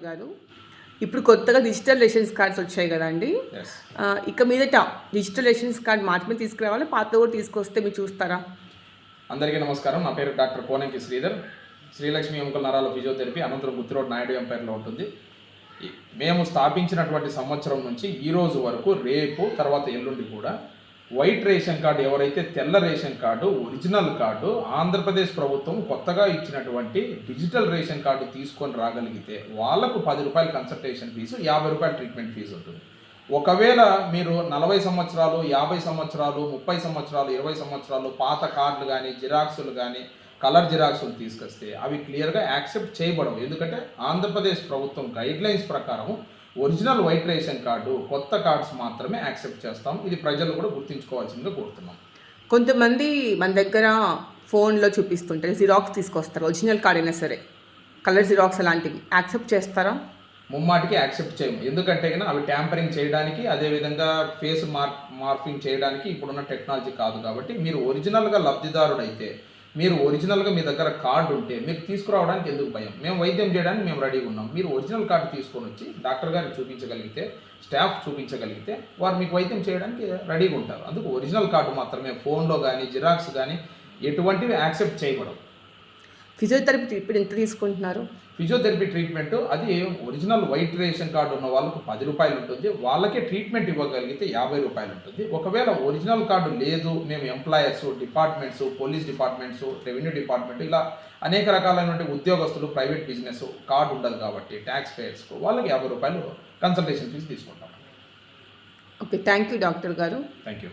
గారు ఇప్పుడు కొత్తగా డిజిటల్ రేషన్స్ కార్డ్స్ వచ్చాయి కదండి. ఇక మీదట డిజిటల్ రేషన్స్ కార్డ్ మాత్రమే తీసుకురావాలి, పాత కూడా తీసుకొస్తే మీరు చూస్తారా? అందరికీ నమస్కారం. నా పేరు డాక్టర్ కోనంకి శ్రీధర్. శ్రీలక్ష్మి ఎముకల నరాల ఫిజియోథెరపీ అనంతరం గుత్తి రోడ్ నాయుడు ఎంపైర్లో ఉంటుంది. మేము స్థాపించినటువంటి సంవత్సరం నుంచి ఈ రోజు వరకు రేపు తర్వాత ఎల్లుండి కూడా వైట్ రేషన్ కార్డు, ఎవరైతే తెల్ల ration card original card Andhra Pradesh ప్రభుత్వం కొత్తగా ఇచ్చినటువంటి డిజిటల్ రేషన్ కార్డు తీసుకొని రాగలిగితే వాళ్ళకు 10 రూపాయలు కన్సల్టేషన్ ఫీజు, 50 రూపాయలు ట్రీట్మెంట్ ఫీజు ఉంటుంది. ఒకవేళ మీరు 40 సంవత్సరాలు, 50 సంవత్సరాలు, 30 సంవత్సరాలు, 20 సంవత్సరాలు పాత కార్డులు కానీ, జిరాక్సులు కానీ, కలర్ జిరాక్సులు తీసుకొస్తే అవి క్లియర్గా యాక్సెప్ట్ చేయబడవు. ఎందుకంటే ఆంధ్రప్రదేశ్ ప్రభుత్వం గైడ్లైన్స్ ప్రకారం ఒరిజినల్ వైట్ రేషన్ కార్డు, కొత్త కార్డ్స్ మాత్రమే యాక్సెప్ట్ చేస్తాం. ఇది ప్రజలు కూడా గుర్తుంచుకోవాల్సిందిగా కోరుతున్నాం. కొంతమంది మన దగ్గర ఫోన్లో చూపిస్తుంటారు, జిరాక్స్ తీసుకొస్తారు, ఒరిజినల్ కార్డ్ అయినా సరే, కలర్ జిరాక్స్ అలాంటివి యాక్సెప్ట్ చేస్తారా? ముమ్మాటికి యాక్సెప్ట్ చేయము. ఎందుకంటే కన్నా అవి ట్యాంపరింగ్ చేయడానికి, అదేవిధంగా ఫేస్ మార్ఫింగ్ చేయడానికి ఇప్పుడున్న టెక్నాలజీ కాదు. కాబట్టి మీరు ఒరిజినల్గా లబ్ధిదారుడైతే, మీరు ఒరిజినల్గా మీ దగ్గర కార్డు ఉంటే మీరు తీసుకురావడానికి ఎందుకు భయం? మేము వైద్యం చేయడానికి మేము రెడీగా ఉన్నాం. మీరు ఒరిజినల్ కార్డు తీసుకొని వచ్చి డాక్టర్ గారికి చూపించగలిగితే, స్టాఫ్ చూపించగలిగితే వారు మీకు వైద్యం చేయడానికి రెడీగా ఉంటారు. అందుకు ఒరిజినల్ కార్డు మాత్రమే, ఫోన్లో కానీ జిరాక్స్ కానీ ఎటువంటివి యాక్సెప్ట్ చేయబడవు. ఫిజియోథెరపీ ట్రీట్మెంట్ ఎంత తీసుకుంటున్నారు? ఫిజియోథెరపీ ట్రీట్మెంట్ అది ఒరిజినల్ వైట్ రేషన్ కార్డు ఉన్న వాళ్ళకు 10 రూపాయలు ఉంటుంది. వాళ్ళకే ట్రీట్మెంట్ ఇవ్వగలిగితే 50 రూపాయలు ఉంటుంది. ఒకవేళ ఒరిజినల్ కార్డు లేదు, మేము employers, departments, police departments, revenue department, ఇలా అనేక రకాలైన ఉద్యోగస్తులు, ప్రైవేట్ బిజినెస్ కార్డు ఉండదు కాబట్టి ట్యాక్స్ పేయర్స్కు వాళ్ళకి 50 రూపాయలు కన్సల్టేషన్ ఫీజు తీసుకుంటాం. ఓకే, థ్యాంక్ యూ డాక్టర్ గారు. Thank you.